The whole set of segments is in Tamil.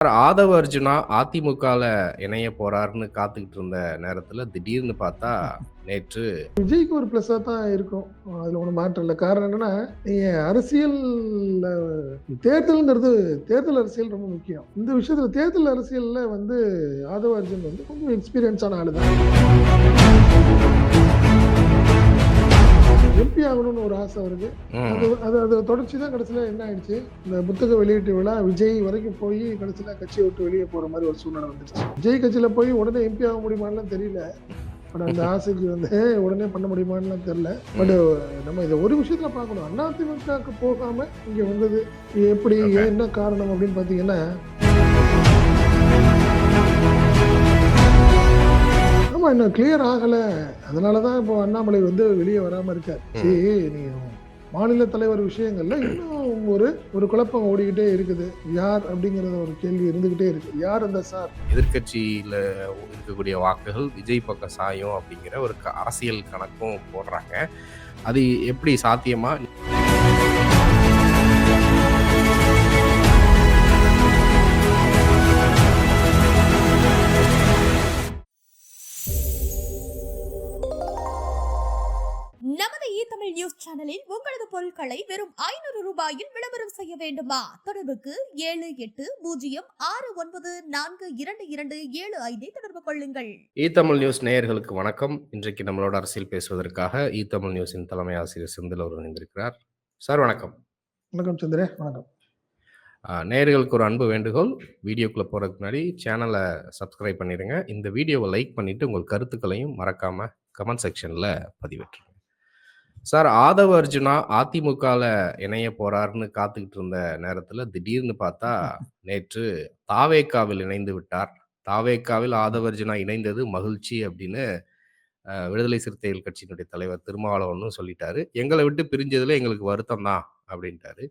ஆதவ அர்ஜுனா அதிமுகல இணைய போறாருன்னு காத்துக்கிட்டு இருந்த நேரத்துல, திடீர்னு பார்த்தா, நேற்று விஜய்க்கு ஒரு ப்ளஸ்ஸா தான் இருக்கும். அதுல ஒண்ணும் மாற்றம் இல்ல. காரணம் என்னன்னா, நீங்க அரசியல்ல தேர்தல்ங்கிறது தேர்தல் அரசியல் ரொம்ப முக்கியம். இந்த விஷயத்துல தேர்தல் அரசியல்ல ஆதவ அர்ஜுன் கொஞ்சம் எக்ஸ்பீரியன்ஸான ஆளு தான். எம்பி ஆகணும்னு ஒரு ஆசை அவருக்கு. அது ம். அது அது தொடர்ச்சி தான் கடைசியில என்ன ஆயிடுச்சு, இந்த புத்தக வெளியீட்டு விழா விஜய் வரைக்கும் போயி கடைசியில கட்சிய விட்டு வெளிய போற மாரி ஒரு சூழ்நிலை வந்துருச்சு. விஜய் கட்சியில போய் உடனே எம்பி ஆக முடியுமான்னுலாம் தெரியல. பட் அந்த ஆசைக்கு உடனே பண்ண முடியுமான்னுலாம் தெரியல. பட் நம்ம இத ஒரு விஷயத்துல பார்க்கணும். அதிமுகவுக்கு போகாம இங்க வந்தது எப்படி? ஓகே. என்ன காரணம் அப்படின்னு பார்த்தீங்கன்னா, ஆமா இன்னும் கிளியர் ஆகல. அதனால தான் இப்போ அண்ணாமலை வெளிய வராம இருக்காரு. சரி, நீங்க மாநில தலைவர் விஷயங்கள்ல இன்னும் ஒரு குழப்பம் ஓடிக்கிட்டே இருக்குது. யார் அப்படிங்கிறத ஒரு கேள்வி இருந்துகிட்டே இருக்கு. யார் அந்த சார்? எதிர்க்கட்சியில இருக்கக்கூடிய வாக்குகள் விஜய் பக்கம் சாயும் அப்படிங்கிற ஒரு அரசியல் கணக்கும் போடுறாங்க. அது எப்படி சாத்தியமா? நமது தமிழ் நியூஸ் சேனலில் உங்களது பொருட்களை வெறும் 500 ரூபாயில் விளம்பரம் செய்ய வேண்டுமா? தொடர்புக்கு 7806942275 தொடர்பு கொள்ளுங்கள். தமிழ் நியூஸ் நேயர்களுக்கு வணக்கம். இன்றைக்கு நம்மளோட அரசியல் பேசுவதற்காக தமிழ் நியூஸின் தலைமை ஆசிரியர் செந்தில் அவர் இணைந்திருக்கிறார். சார் வணக்கம். வணக்கம் சந்திரே, வணக்கம். நேயர்களுக்கு ஒரு அன்பு வேண்டுகோள். வீடியோக்குள்ள போறதுக்கு முன்னாடி சேனல சப்ஸ்கிரைப் பண்ணிடுங்க. இந்த வீடியோவை லைக் பண்ணிட்டு உங்கள் கருத்துக்களையும் மறக்காம கமெண்ட் செக்ஷன்ல பதிவேற்றுங்க. சார், ஆதவ அர்ஜுனா அதிமுகல இணைய போறாருன்னு காத்துக்கிட்டு இருந்த நேரத்துல, திடீர்னு பார்த்தா நேற்று தாவேகாவில் இணைந்து விட்டார். தாவேகாவில் ஆதவ அர்ஜுனா இணைந்தது மகிழ்ச்சி அப்படின்னு விடுதலை சிறுத்தைகள் கட்சியினுடைய தலைவர் திருமாவளவனும் சொல்லிட்டாரு. எங்களை விட்டு பிரிஞ்சதுல எங்களுக்கு வருத்தம் தான் அப்படின்ட்டாரு.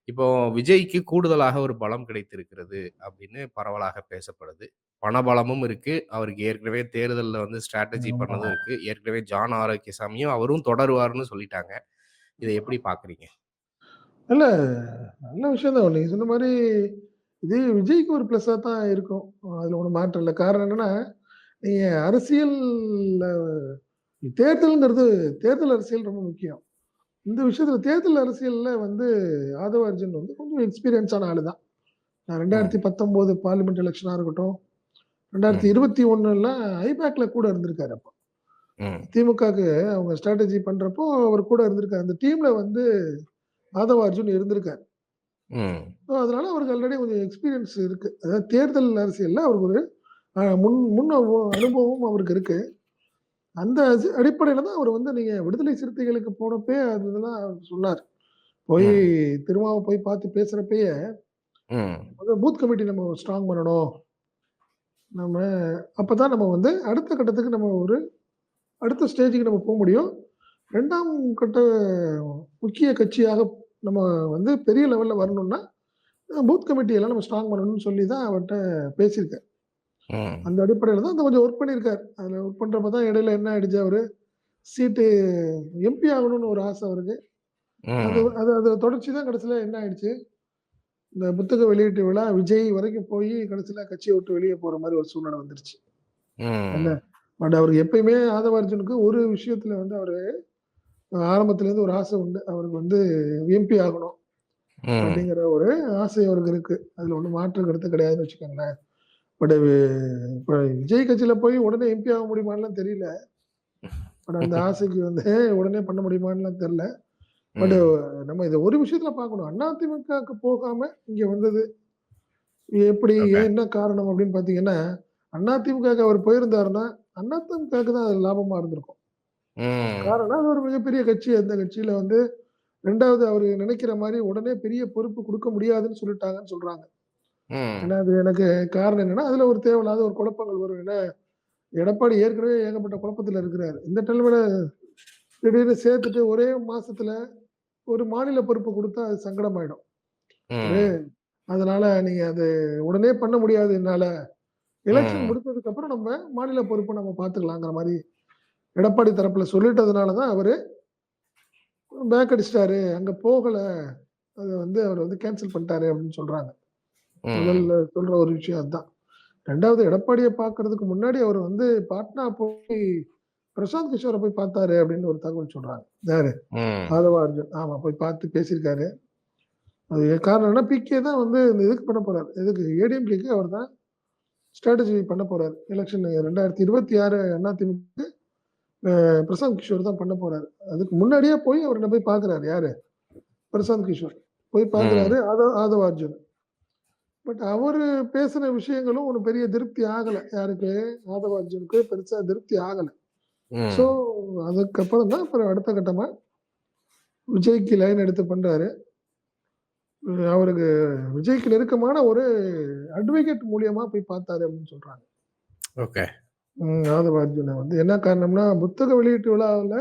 இப்போ விஜய்க்கு கூடுதலாக ஒரு பலம் கிடைத்திருக்கிறது அப்படின்னு பரவலாக பேசப்படுது. பணபலமும் இருக்கு. அவருக்கு ஏற்கனவே தேர்தல்ல ஸ்ட்ராட்டஜி பண்ணதும் இருக்கு. ஏற்கனவே ஜான் ஆரோக்கியசாமியும் அவரும் தொடருவாருன்னு சொல்லிட்டாங்க. இதை எப்படி பார்க்குறீங்க? இல்ல, நல்ல விஷயம் தான். நீங்க சொன்ன மாரி, இது விஜய்க்கு ஒரு ப்ளஸ்ஸா தான் இருக்கும். அதுல ஒண்ணும் மாற்றம் இல்ல. காரணம் என்னன்னா, நீங்க அரசியல்ல தேர்தல்ங்கிறது தேர்தல் அரசியல் ரொம்ப முக்கியம். இந்த விஷயத்துல தேர்தல் அரசியல்ல ஆதவ அர்ஜுன் கொஞ்சம் எக்ஸ்பீரியன்ஸான ஆளு தான். நான் ம். 2019 பார்லிமென்ட் எலக்ஷனா இருக்கட்டும், ம். 2021ல ஐபேக்ல கூட இருந்திருக்காரு அப்ப. ம். திமுகக்கு அவங்க ஸ்ட்ராட்டஜி பண்றப்போ அவர் கூட இருந்திருக்காரு. அந்த டீம்ல ஆதவ அர்ஜுன் இருந்திருக்காரு. ம். அதனால அவருக்கு ஆல்ரெடி கொஞ்சம் எக்ஸ்பீரியன்ஸ் இருக்கு. அதாவது தேர்தல் அரசியல்ல அவருக்கு ஒரு முன் முன் அனுபவம் அவருக்கு இருக்கு. அந்த அடிப்படையில தான் அவர் நீங்க விடுதலை சிறுத்தைகளுக்கு போனப்பயே அதெல்லாம் அவர் சொன்னார். போய் ம். திருமாவ போய் பார்த்து பேசுறப்பயே, ம். பூத் கமிட்டி நம்ம ஸ்ட்ராங் பண்ணணும். நம்ம அப்பதான் நம்ம அடுத்த கட்டத்துக்கு நம்ம அடுத்த ஸ்டேஜ்க்கு நம்ம முடியும். 2ஆம் கட்ட முக்கிய கட்சியாக நம்ம பெரிய லெவல்ல வரணும்னா, பூத் கமிட்டி எல்லாம் நம்ம ஸ்ட்ராங் பண்ணணும்னு சொல்லி தான் அவர்ட்ட பேசியிருக்காரு. ம். அந்த அடிப்படையில தான் கொஞ்சம் ஒர்க் பண்ணியிருக்காரு. அதுல ஒர்க் பண்றப்ப தான் இடையில என்ன ஆயிடுச்சு, அவரு சீட்டு எம்பி ஆகணும்னு ஒரு ஆசை அவருக்கு. அது ம். அது அது தொடர்ச்சி தான் கடைசியில என்ன ஆயிடுச்சு, இந்த புத்தக வெளியீட்டு விழா விஜய் வரைக்கும் போயி கடைசியில கட்சிய விட்டு வெளிய போற மாரி ஒரு சூழ்நிலை வந்துருச்சு. என்ன, ம். பட் அவருக்கு எப்பயுமே ஆதவ அர்ஜுனுக்கு ஒரு விஷயத்துல அவரு ஆரம்பத்துல இருந்து ஒரு ஆசை உண்டு. அவருக்கு எம்பி ஆகணும் ம். அப்படிங்கிற ஒரு ஆசை அவருக்கு இருக்கு. அதுல ஒண்ணும் மாற்று கருத்து கிடையாதுன்னு வச்சுக்கோங்களேன். பட் இப்ப விஜய் கட்சியில போய் உடனே எம்பி ஆக முடியுமான்னுலாம் தெரியல. பட் அந்த ஆசைக்கு உடனே பண்ண முடியுமான்னுலாம் தெரியல. பட் ம். நம்ம இத ஒரு விஷயத்துல பார்க்கணும். அதிமுகவுக்கு போகாம இங்க வந்தது எப்படி? ஓகே. என்ன காரணம் அப்படின்னு பார்த்தீங்கன்னா, அதிமுகவுக்கு அவர் போயிருந்தாருன்னா, அதிமுகவுக்கு தான் அது லாபமா இருந்திருக்கும். ம். காரணம் அது ஒரு மிகப்பெரிய கட்சி. அந்த கட்சியில 2வது அவரு நினைக்கிற மாரி உடனே பெரிய பொறுப்பு குடுக்க முடியாதுன்னு சொல்லிட்டாங்கன்னு சொல்றாங்க. ஏன்னா, ம். அது எனக்கு காரணம் என்னன்னா, அதுல ஒரு தேவையில்லாத ஒரு குழப்பங்கள் வரும். ஏன்னா, எடப்பாடி ஏற்கனவே ஏகப்பட்ட குழப்பத்துல இருக்கிறாரு. இந்த டைம்ல திடீர்னு சேர்த்துட்டு ஒரே மாசத்துல ஒரு மாநில பொறுப்பு குடுத்தா அது சங்கடமாயிடும். ஒரு ம். அதனால நீங்க அது உடனே பண்ண முடியாது என்னால. எலக்ஷன் ம். முடிஞ்சதுக்கு அப்புறம் நம்ம மாநில பொறுப்ப நம்ம பார்த்துக்கலாங்கிற மாரி எடப்பாடி தரப்புல சொல்லிட்டதுனால தான் அவரு பேக் அடிச்சுட்டாரு. அங்க போகல. அத அவர் கேன்சல் பண்ணிட்டாரு அப்படின்னு சொல்றாங்க. ம். முதல்ல சொல்ற ஒரு விஷயம் அதுதான். 2வது எடப்பாடிய பார்க்கறதுக்கு முன்னாடி அவர் வந்து பாட்னா போய் பிரசாந்த் கிஷோர போய் பார்த்தாரு அப்படின்னு ஒரு தகவல் சொல்றாங்க. யாரு? ம். ஆதவ அர்ஜுன். ஆமா, போய் பார்த்து பேசியிருக்காரு. அது காரணம் என்னன்னா, பிகே தான் வந்து இந்த இதுக்கு பண்ண போறாரு. எதுக்கு? ஏடிஎம்கேக்கு அவர் தான் ஸ்ட்ராட்டஜி பண்ண போறாரு. எலக்ஷன் 2026 அதிமுக பிரசாந்த் கிஷோர் தான் பண்ண போறாரு. அதுக்கு முன்னாடியே போய் அவர போய் பார்க்குறாரு. யாரு? பிரசாந்த் கிஷோர். போய் ம். பார்க்குறாரு ஆதவ அர்ஜுன். பட் அவரு பேசின விஷயங்களும் ஒண்ணும் பெரிய திருப்தி ஆகல. யாருக்கு? ஆதவ அர்ஜுனுக்கு பெருசா திருப்தி ஆகல. ஸோ ம். அதுக்கப்புறம் தான் அப்புறம் அடுத்த கட்டமா விஜய்க்கு லைன் எடுத்து பண்றாரு. அவருக்கு விஜய்க்கு நெருக்கமான ஒரு அட்வொகேட் மூலியமா போய் பார்த்தாரு அப்படின்னு சொல்றாங்க. ஓகே. ஆதவ அர்ஜுன வந்து என்ன காரணம்னா, புத்தக வெளியீட்டு விழாவுல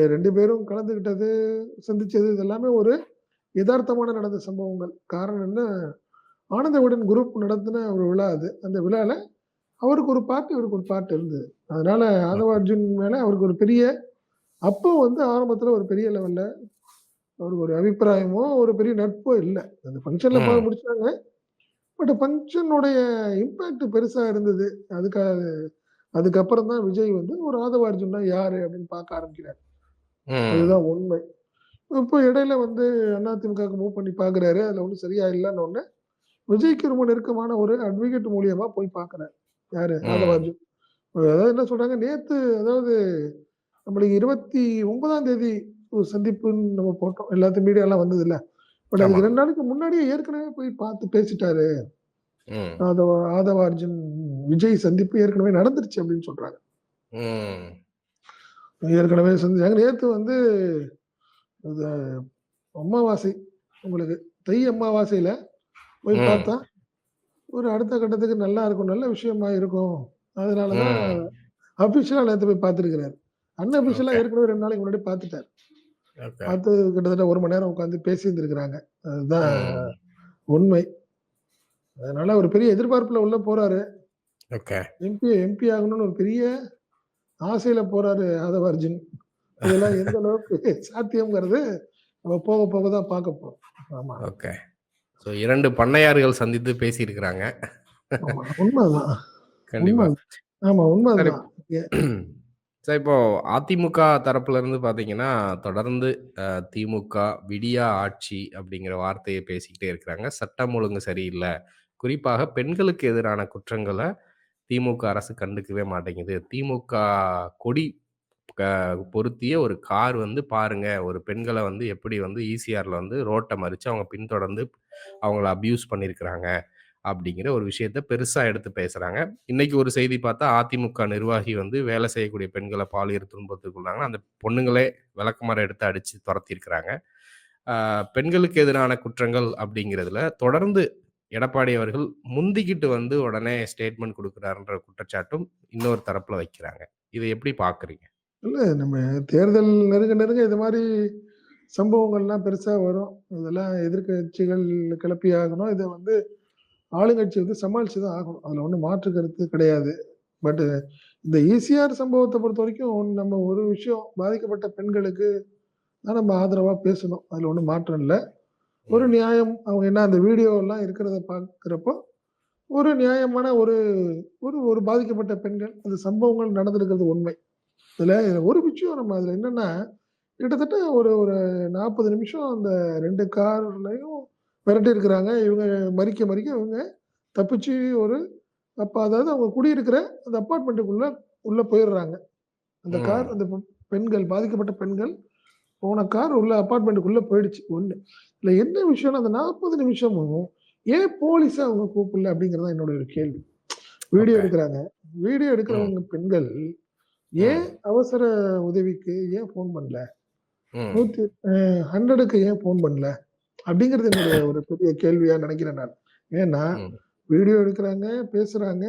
2 பேரும் கலந்துக்கிட்டது, சந்திச்சது இது எல்லாமே ஒரு எதார்த்தமான நடந்த சம்பவங்கள். காரணம் என்ன, ஆனந்த விகடன் குரூப் நடத்தின ஒரு விழா அது. அந்த விழால அவருக்கு ஒரு பார்ட், இவருக்கு ஒரு பார்ட் இருந்தது. அதனால ஆதவ ஓகே. அர்ஜுன் மேல அவருக்கு ஒரு பெரிய அப்போ வந்து ஆரம்பத்துல ஒரு பெரிய லெவல்ல அவருக்கு ஒரு அபிப்பிராயமோ, ஒரு பெரிய நட்போ இல்ல. அந்த ஃபங்ஷன்ல ம். முடிச்சாங்க. பட் ஃபங்ஷனுடைய இம்பாக்ட் பெருசா இருந்தது. அதுக்கப்புறம் தான் விஜய் வந்து ஒரு ஆதவ அர்ஜுன்னா யாரு அப்படின்னு பார்க்க ஆரம்பிக்கிறாரு. ம். அதுதான் உண்மை. இப்போ இடையில வந்து அதிமுகவுக்கு மூவ் பண்ணி பார்க்குறாரு. அதுல ஒண்ணும் சரியா இல்லன்ன உடனே, விஜய்க்கு ரொம்ப நெருக்கமான ஒரு அட்வொகேட் மூலியமா போய் பார்க்குறாரு. யாரு? ஆதவ ம். அர்ஜுன். அதாவது என்ன சொல்றாங்க, நேத்து அதாவது நம்மளுக்கு 29ஆம் தேதி ஒரு சந்திப்புன்னு நம்ம போட்டோம். எல்லாத்தையும் மீடியாலாம் வந்ததுல்ல. பட் ஆமா. அதுக்கு 2 நாளைக்கு முன்னாடியே ஏற்கனவே போய் பார்த்து பேசிட்டாரு. ம். ஆதவ ஆதவ அர்ஜுன் விஜய் சந்திப்பு ஏற்கனவே நடந்துருச்சு அப்படின்னு சொல்றாங்க. ம். ஏற்கனவே செஞ்சாங்க. நேத்து வந்து அது அமாவாசை உங்களுக்கு தை அமாவாசையில போய் ம். பார்த்தா, ஒரு அடுத்த கட்டத்துக்கு நல்லா இருக்கும். நல்ல விஷயமா இருக்கும். அதனால தான் ம். அபிஷியலா நேத்து போய் பார்த்துருக்கிறாரு. அன்அபிஷியலா ஓகே. ஏற்கனவே 2 நாளைக்கு முன்னாடி பார்த்துட்டாரு. ஓகே. பார்த்து கிட்டத்தட்ட 1 மணி நேரம் உட்கார்ந்து பேசியிருந்திருக்கிறாங்க. அதுதான் ம். உண்மை. அதனால ஒரு பெரிய எதிர்பார்ப்புல உள்ள போறாரு. ஓகே. எம்பி ஆகணும்னு ஒரு பெரிய ஆசையில போறாரு ஆதவ அர்ஜுன். இதெல்லாம் எந்த அளவுக்கு சாத்தியம்ங்கிறது நம்ம போக போக தான் பார்க்க போறோம். ஆமா. ஓகே. ஸோ 2 பண்ணையார்கள் சந்தித்து பேசியிருக்கிறாங்க. ஆமா. உண்மதான். கண்டிப்பா. உண்ம. ஆமா, உண்ம சரி. அதுதான். எ சார் இப்போ அதிமுக தரப்புல இருந்து பார்த்தீங்கன்னா, தொடர்ந்து திமுக விடியா ஆட்சி அப்படிங்கிற வார்த்தைய பேசிக்கிட்டே இருக்கிறாங்க. சட்டம் ஒழுங்கு சரியில்ல. குறிப்பாக பெண்களுக்கு எதிரான குற்றங்கள திமுக அரசு கண்டுக்கவே மாட்டேங்குது. திமுக கொடி க பொருத்திய ஒரு கார் வந்து பாருங்க, ஒரு பெண்கள வந்து எப்படி வந்து ஈசிஆர்ல வந்து ரோட்ட மறிச்சு அவங்க பின்தொடர்ந்து அவங்கள அப்யூஸ் பண்ணியிருக்கிறாங்க. அப்படிங்கிற ஒரு விஷயத்த பெருசா எடுத்து பேசுறாங்க. இன்னைக்கு ஒரு செய்தி பார்த்தா, அதிமுக நிர்வாகி வந்து வேலை செய்யக்கூடிய பெண்கள பாலியல் துன்புறுத்தலுக்குள்ளாங்கன்னா, அந்த பொண்ணுங்களே விளக்கமாறு எடுத்து அடிச்சு தொரத்தியிருக்கிறாங்க. ஆ பெண்களுக்கு எதிரான குற்றங்கள் அப்படிங்கிறதுல தொடர்ந்து எடப்பாடி அவர்கள் முந்திக்கிட்டு வந்து உடனே ஸ்டேட்மெண்ட் குடுக்குறாருன்ற குற்றச்சாட்டும் இன்னொரு தரப்புல வைக்கிறாங்க. இத எப்படி பார்க்குறீங்க? இல்ல நம்ம தேர்தல் நெருங்க நெருங்க இது மாரி சம்பவங்கள்லாம் பெருசா வரும். இதெல்லாம் எதிர்க்கட்சிகள் கிளப்பி ஆகணும். இத வந்து ஆளுங்கட்சி வந்து சமாளிச்சு தான் ஆகணும். அதுல ஒண்ணும் மாற்று கருத்து கிடையாது. பட் இந்த ஈசிஆர் சம்பவத்த பொறுத்தவரைக்கும் நம்ம ஒரு விஷயம் பாதிக்கப்பட்ட பெண்களுக்கு தான் நம்ம ஆதரவா பேசணும். அதுல ஒண்ணும் மாற்றம் இல்ல. ஒரு ம். நியாயம் அவங்க என்ன அந்த வீடியோலாம் இருக்கிறத பார்க்கிறப்போ, ஒரு நியாயமான ஒரு ஒரு ஒரு பாதிக்கப்பட்ட பெண்கள், அந்த சம்பவங்கள் நடந்திருக்கிறது உண்மை. இதுல ஒரு விஷயம் நம்ம அதுல என்னன்னா, கிட்டத்தட்ட ஒரு ஒரு 40 நிமிஷம் அந்த 2 கார்லயும் பெரட்டியிருக்கிறாங்க. இவங்க மறிக்க மறிக்க இவங்க தப்பிச்சு ஒரு அப்ப அதாவது அவங்க குடியிருக்கிற அந்த அபார்ட்மெண்ட்டுக்குள்ள உள்ள போயிடுறாங்க. அந்த கார் ம். அந்த பெண்கள் பாதிக்கப்பட்ட பெண்கள் போன கார் உள்ள அபார்ட்மெண்ட்டுக்குள்ள போயிடுச்சு 1. இதுல என்ன விஷயம்னா, அந்த 40 நிமிஷமும் ஏன் போலீஸ அவங்க கூப்பிடல அப்படிங்கிறது தான் என்னோட ஒரு கேள்வி. Video okay. எடுக்குறாங்க. வீடியோ ம். எடுக்கிறவங்க பெண்கள் ஏன் ம். அவசர உதவிக்கு ஏன் ஃபோன் பண்ணல? ம். 100 100க்கு ஏன் ஃபோன் பண்ணல? அப்படிங்கிறது என்னுடைய ஒரு பெரிய கேள்வியா நினைக்கிறேன் நான். ஏன்னா, ம். வீடியோ எடுக்குறாங்க, பேசுறாங்க.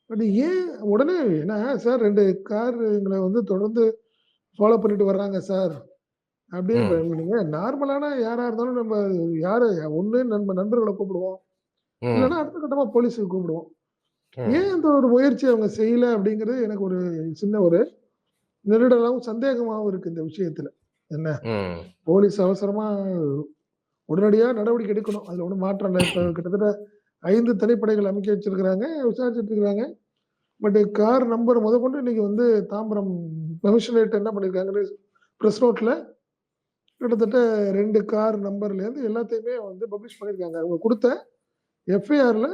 பட் ஏன் உடனே ஏன்னா, சார் 2 கார் எங்கள வந்து தொடர்ந்து ஃபாலோ பண்ணிட்டு வர்றாங்க சார். அப்படின்னு இப்ப ம். நீங்க நார்மலான யாரா இருந்தாலும் நம்ம யார ஒண்ணு நம்ம நண்பர்கள கூப்பிடுவோம். இல்லன்னா ம். அடுத்த கட்டமா போலீஸுக்கு கூப்பிடுவோம். ம். ஏன் அந்த ஒரு முயற்சி அவங்க செய்யல அப்படிங்கிறது எனக்கு ஒரு சின்ன ஒரு நெருடலாவும், சந்தேகமாவும் இருக்கு இந்த விஷயத்துல. என்ன ம். போலீஸ் அவசரமா உடனடியா நடவடிக்கை எடுக்கணும். அதுல ஒண்ணும் மாற்றம் இல்ல. இப்ப கிட்டத்தட்ட 5 தனிப்படைகள் அமைக்க வச்சிருக்கிறாங்க, விசாரிச்சுட்டு இருக்கிறாங்க. பட் கார் நம்பர் முதற்கொண்டு இன்னைக்கு வந்து தாம்பரம் கமிஷனரேட் என்ன பண்ணியிருக்காங்க, பிரஸ் நோட்ல கிட்டத்தட்ட 2 கார் நம்பர்லேருந்து எல்லாத்தையுமே வந்து பப்ளிஷ் பண்ணியிருக்காங்க. அவங்க குடுத்த எஃப்ஐஆர்ல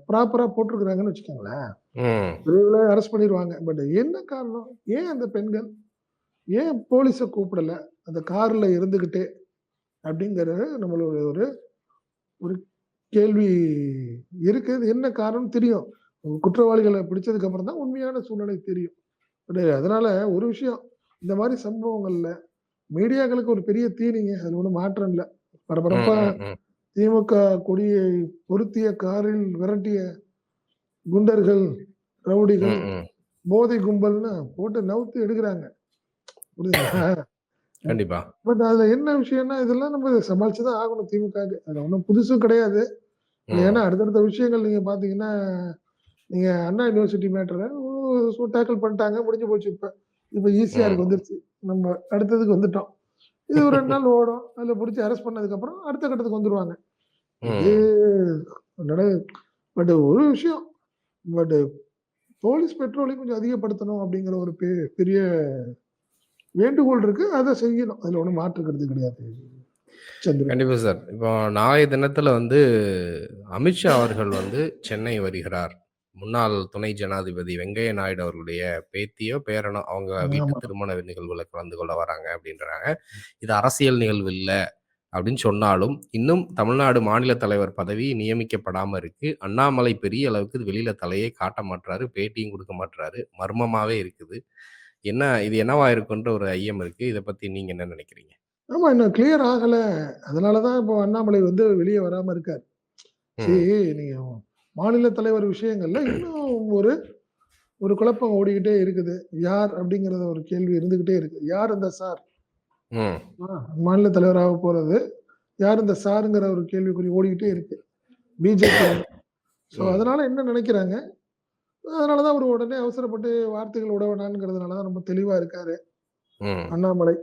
ப்ராப்பரா போட்டிருக்கிறாங்கன்னு வச்சுக்கோங்களேன். ம். விரைவில அரெஸ்ட் பண்ணிருவாங்க. பட் என்ன காரணம்? ஏன் அந்த பெண்கள் ஏன் போலீஸ கூப்பிடல? அந்த கார்ல இருந்துகிட்டே அப்படிங்கிறது நம்மளுடைய ஒரு ஒரு கேள்வி இருக்கு. இது என்ன காரணம்னு தெரியும். குற்றவாளிகள பிடிச்சதுக்கு அப்புறம் தான் உண்மையான சூழ்நிலை தெரியும். பட் அதனால ஒரு விஷயம், இந்த மாரி சம்பவங்கள்ல மீடியாக்களுக்கு ஒரு பெரிய தீனிங்க. அதுல ஒண்ணும் மாற்றம் இல்ல. ம், பரபரப்பா ம், ம். திமுக கொடியை பொருத்திய காரில் விரட்டிய குண்டர்கள், ரவுடிகள், ம், ம். போதை கும்பல்னு போட்டு நவுத்தி எடுக்குறாங்க. புரியுதுங்களா? கண்டிப்பா. பட் அதுல என்ன விஷயம்னா, இதெல்லாம் நம்ம சமாளிச்சு தான் ஆகணும் திமுகக்கு. அது ஒண்ணும் புதுசும் கிடையாது. ஏன்னா ம். அடுத்தடுத்த விஷயங்கள் நீங்க பார்த்தீங்கன்னா, நீங்க அண்ணா யூனிவர்சிட்டி மேட்டர டேக்கிள் பண்ணிட்டாங்க. முடிஞ்சு போச்சு இப்ப. இப்ப ஈசிஆருக்கு ம். வந்துருச்சு. நம்ம அடுத்ததுக்கு வந்துட்டோம். இது ஒரு 2 நாள் ஓடும். அதுல புடிச்சு அரெஸ்ட் பண்ணதுக்கப்புறம் அடுத்த கட்டத்துக்கு வந்துருவாங்க. இது ம். நட பட் ஒரு விஷயம். பட் போலீஸ் பெட்ரோலிங் கொஞ்சம் அதிகப்படுத்தணும் அப்படிங்கிற ஒரு பெரிய வேண்டுகோள் இருக்கு. அத செய்யணும். அதுல ஒண்ணும் மாற்று கருத்து கிடையாது. சந்திரன். கண்டிப்பா சார். இப்போ நாளைய தினத்தில வந்து அமித்ஷா அவர்கள் வந்து சென்னை வருகிறார். முன்னாள் துணை ஜனாதிபதி வெங்கையா நாயுடு அவர்களுடைய பேத்தியோ, பேரனோ அவங்க வீட்டு ஆமா. திருமண நிகழ்வுல கலந்து கொள்ள வராங்க அப்படின்றாங்க. இது அரசியல் நிகழ்வு இல்ல அப்படின்னு சொன்னாலும், இன்னும் தமிழ்நாடு மாநில தலைவர் பதவி நியமிக்கப்படாம இருக்கு. அண்ணாமலை பெரிய அளவுக்கு இது வெளியில தலையே காட்ட மாட்றாரு. பேட்டியும் குடுக்க மாட்றாரு. மர்மமாவே இருக்குது. இது என்னவா இருக்குன்ற ஒரு ஐயம் இருக்கு. இத பத்தி நீங்க என்ன நினைக்கிறீங்க? ஆமா இன்னும் கிளியர் ஆகல. அதனால தான் இப்போ அண்ணாமலை வந்து வெளிய வராம இருக்காரு. ம். சரி நீங்க மாநில தலைவர் விஷயங்கள்ல இன்னும் ஒரு ஒரு குழப்பம் ஓடிக்கிட்டே இருக்குது. யார் அப்படிங்கிறத ஒரு கேள்வி இருந்துகிட்டே இருக்கு. யார் அந்த சார்? ம். மாநில தலைவர் ஆகப் போறது. யார் இந்த சாருங்கிற ஒரு கேள்விக்குறி ஓடிக்கிட்டே இருக்கு. பிஜேபியில. ஸோ ம். அதனால என்ன நினைக்கிறாங்க? அதனால தான் அவரு உடனே அவசரப்பட்டு வார்த்தைகள் விட வேணாம்ங்கிறதுனால தான் ரொம்ப தெளிவா இருக்காரு ம். அண்ணாமலை.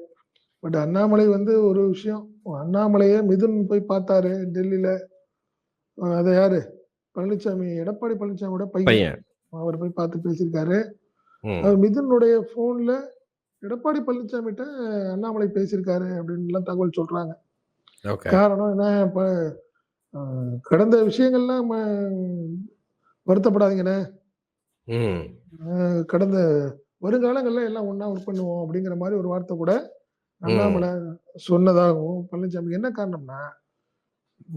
பட் அண்ணாமலை வந்து ஒரு விஷயம். அண்ணாமலைய மிதுன் போய் பார்த்தாரு டெல்லில. அது யாரு? பழனிசாமி, எடப்பாடி பழனிசாமியோட பையன். பையன். அவர் போய் பார்த்து பேசியிருக்காரு. ம். அவர் மிதுனுடைய ஃபோன்ல எடப்பாடி பழனிசாமிட்ட அண்ணாமலை பேசியிருக்காரு அப்படின்லாம் தகவல் சொல்றாங்க. ஓகே. காரணம் என்ன, இப்ப அ கடந்த விஷயங்கள்லாம் வருத்தப்படாதீங்கண்ணே. ம். கடந்த வருங்காலங்கள்ல எல்லாம் ஒண்ணா ஒர்க் பண்ணுவோம் அப்படிங்கிற மாரி ஒரு வார்த்தை கூட ம். அண்ணாமலை சொன்னதாகவும் பழனிசாமி என்ன காரணம்னா,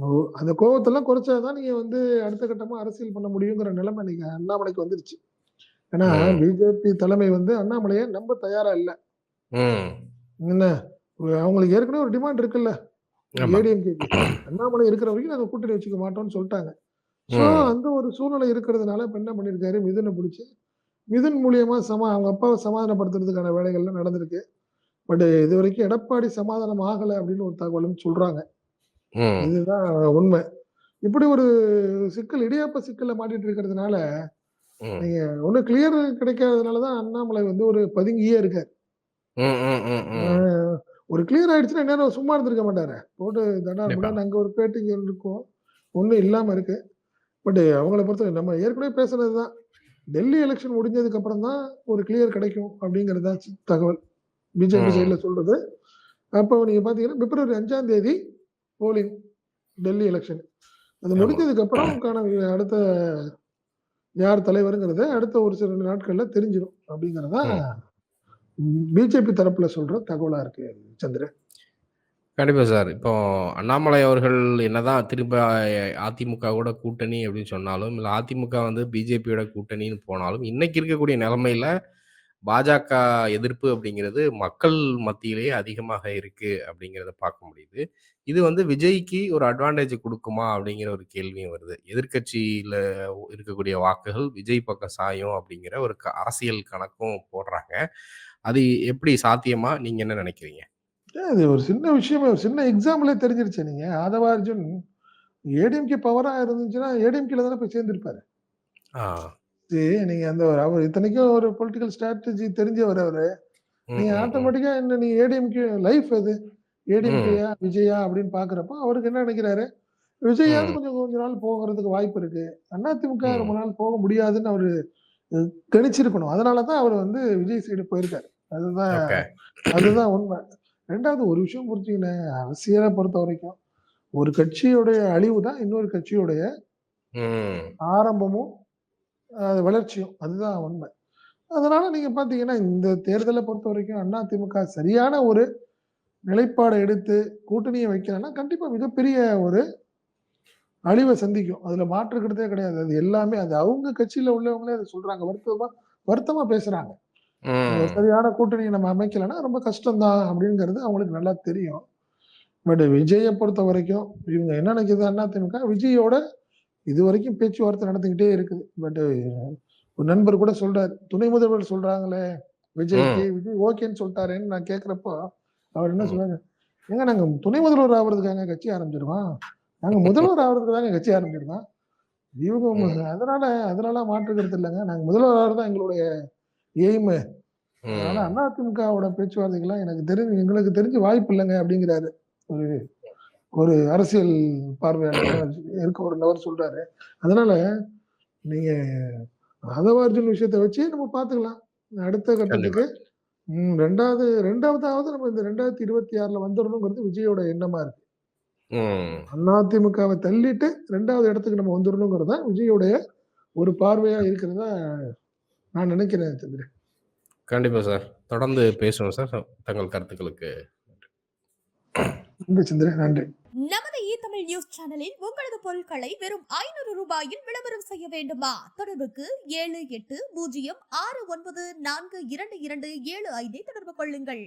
ஓ அந்த கோவத்தெல்லாம் குறைச்சா தான் நீங்க வந்து அடுத்த கட்டமா அரசியல் பண்ண முடியுங்கிற நிலைமை இன்னைக்கு அண்ணாமலைக்கு வந்துருச்சு. ஏன்னா ம். பிஜேபி தலைமை வந்து அண்ணாமலைய நம்ப தயாரா இல்ல. ம். என்ன அவங்களுக்கு ஏற்கனவே ஒரு டிமாண்ட் இருக்குல்ல. ஆமா. ஏடிஎம்கேக்கு. அண்ணாமலை இருக்கிற வரைக்கும் நாங்க கூட்டணி வச்சுக்க மாட்டோம்னு சொல்ட்டாங்க. ஸோ ம். அந்த ஒரு சூழ்நிலை இருக்கிறதுனால இப்ப என்ன பண்ணியிருக்காரு, மிதுன புடிச்சு, மிதுன் மூலியமா அவங்க அப்பாவ சமாதானப்படுத்துறதுக்கான வேலைகள்லாம் நடந்திருக்கு. பட் இதுவரைக்கும் எடப்பாடி சமாதானம் ஆகல அப்படின்னு ஒரு தகவலும் சொல்றாங்க. ம். இதுதான் உண்மை. இப்படி ஒரு சிக்கல், இடியாப்ப சிக்கல்ல மாட்டிட்டு இருக்கிறதுனால, ம். நீங்க ஒண்ணும் கிளியர் கிடைக்காததுனால தான் அண்ணாமலை வந்து ஒரு பதுங்கியே இருக்காரு. ம். ம். ம். ஆ ம். ஒரு கிளியர் ஆயிடுச்சுன்னா இந்நேரம் சும்மா இருந்திருக்க மாட்டாரே. போட்டு தடார் கண்டிப்பா. புடார்ன்னு அங்க ஒரு பேட்டி இங்க இருக்கும். ஒண்ணும் இல்லாம இருக்கு. பட் அவங்கள பொறுத்தவரை நம்ம ஏற்கனவே பேசுனது தான். டெல்லி எலக்ஷன் முடிஞ்சதுக்கு அப்புறம் தான் ஒரு கிளியர் கிடைக்கும் அப்படிங்கிறது தான் தகவல். பிஜேபி ம். சைடுல சொல்றது. அப்போ நீங்க பார்த்தீங்கன்னா, பிப்ரவரி 5ஆம் தேதி போலிங் டெல்லி எலக்ஷன். அது ஆமா. முடிஞ்சதுக்கு அப்புறம் அடுத்த யார் தலைவருங்கிறது அடுத்த ஒரு சில நாட்கள்ல தெரிஞ்சிரும். அப்படிங்கிறது தான் ம். பிஜேபி தரப்புல சொல்ற தகவலா இருக்கு சந்திரன். கண்டிப்பா சார். இப்போ அண்ணாமலை அவர்கள் என்னதான் திரும்ப அதிமுக கூட கூட்டணி அப்படின்னு சொன்னாலும், இல்ல அதிமுக வந்து பிஜேபியோட கூட்டணின்னு போனாலும், இன்னைக்கு இருக்கக்கூடிய நிலைமையில பாஜக எதிர்ப்பு அப்படிங்கிறது மக்கள் மத்தியிலேயே அதிகமாக இருக்கு அப்படிங்கிறத பார்க்க முடியுது. இது வந்து விஜய்க்கு ஒரு அட்வான்டேஜ் குடுக்குமா? அப்படிங்கிற ஒரு கேள்வியும் வருது. எதிர்க்கட்சியில இருக்கக்கூடிய வாக்குகள் விஜய் பக்கம் சாயும் அப்படிங்கிற ஒரு அரசியல் கணக்கும் போடுறாங்க. அது எப்படி சாத்தியமா? நீங்க என்ன நினைக்கிறீங்க? அது ஒரு சின்ன விஷயமே ஒரு சின்ன எக்ஸாம்பிளே தெரிஞ்சிருச்சு நீங்க. ஆதவ அர்ஜுன் ஏடிஎம்கே பவரா இருந்துச்சுன்னா, ஏடிஎம்கேல தானே போய் சேர்ந்திருப்பாரு. ஆ. நீங்க அந்த அவர் இத்தனைக்கும் ஒரு பொலிட்டிக்கல் ஸ்ட்ராட்டஜி தெரிஞ்சவர் அவரு. ம், நீங்க ம், ம். ஆட்டோமேட்டிக்கா நீங்க ஏடிஎம்கே லைஃப் எது? ம். ஏடிஎம்கேயா, விஜயா அப்படின்னு பார்க்கிறப்போ, அவருக்கு என்ன நினைக்கிறாரு? விஜயாவது ம். கொஞ்ச நாள் போகறதுக்கு வாய்ப்பு இருக்கு. அதிமுக ரொம்ப ம். நாள் போக முடியாதுன்னு அவரு கணிச்சிருக்கணும். அதனால தான் அவரு விஜய் சைடு போயிருக்காரு. அதுதான் ஓகே. அதுதான் உண்மை. 2வது ஒரு விஷயம் புரிஞ்சுக்கங்க. அரசியல பொறுத்தவரைக்கும், ஒரு கட்சியுடைய அழிவு தான் இன்னொரு கட்சியுடைய ம். ஆரம்பமும், வளர்ச்சியும். அதுதான் உண்மை. அதனால நீங்க பார்த்தீங்கன்னா, இந்த தேர்தல பொறுத்தவரைக்கும் அதிமுக சரியான ஒரு நிலைப்பாட எடுத்து கூட்டணிய வைக்கலன்னா, கண்டிப்பா மிகப்பெரிய ஒரு அழிவ சந்திக்கும். அதுல மாற்று கருத்தே கிடையாது. அது எல்லாமே அது அவங்க கட்சியில உள்ளவங்களே அத சொல்றாங்க. வருத்தமா வருத்தமா பேசுறாங்க. ம். சரியான கூட்டணிய நம்ம அமைக்கலன்னா ரொம்ப கஷ்டம் தான் அப்படிங்கிறது அவங்களுக்கு நல்லா தெரியும். பட் விஜய பொறுத்தவரைக்கும், இவங்க என்ன நினைக்குது அதிமுக, விஜயோட இதுவரைக்கும் பேச்சுவார்த்தை நடந்துகிட்டே இருக்குது. பட் ஒரு நண்பர் கூட சொல்றாரு. துணை முதல்வர் சொல்றாங்களே விஜய்க்கு, ம். விஜய் ஓகேன்னு சொல்ட்டாரேன்னு நான் கேட்கிறப்போ, அவர் என்ன ம். சொன்னாரு, "ஏங்க நாங்க துணை முதல்வர் ஆவறதுக்காங்க கட்சி ஆரம்பிச்சிருக்கோம். நாங்க முதல்வர் ஆவறதுக்கு தாங்க கட்சி ஆரம்பிச்சிருக்கோம். இவங்க ம். அதனால அதனால மாற்று கருத்து இல்லங்க. நாங்க முதல்வர் ஆவறது தான் எங்களுடைய எய்மு. அதனால ம். அதிமுகவோட பேச்சுவார்த்தைக்கெல்லாம் எங்களுக்கு தெரிஞ்சு வாய்ப்பு இல்லங்க" அப்படிங்கிறாரு. ஒரு ஒரு அரசியல் பார்வையாளர் இருக்க ஒரு நபர் சொல்றாரு. அதனால நீங்க ராதவார்ஜுன் விஷயத்த வச்சே நம்ம பார்த்துக்கலாம். அடுத்த கண்டிப்பா. கட்டத்துக்கு 2வதாவது நம்ம இந்த 2026ல வந்துரணுங்கிறது விஜயோட எண்ணமா இருக்கு. ம். அதிமுகவ தள்ளிட்டு 2வது இடத்துக்கு நம்ம வந்துரணுங்கிறது தான் விஜயோடைய ஒரு பார்வையா இருக்கிறதா நான் நினைக்கிறேன் சந்திரன். கண்டிப்பா சார். தொடர்ந்து பேசுவோம் சார். தங்கள் கருத்துக்களுக்கு நன்றி சந்திரன். நன்றி. நமது தமிழ் நியூஸ் சேனலில் உங்களது பொருட்களை வெறும் 500 ரூபாயில் விளம்பரம் செய்ய வேண்டுமா? தொடர்புக்கு 7806942275 தொடர்பு கொள்ளுங்கள்.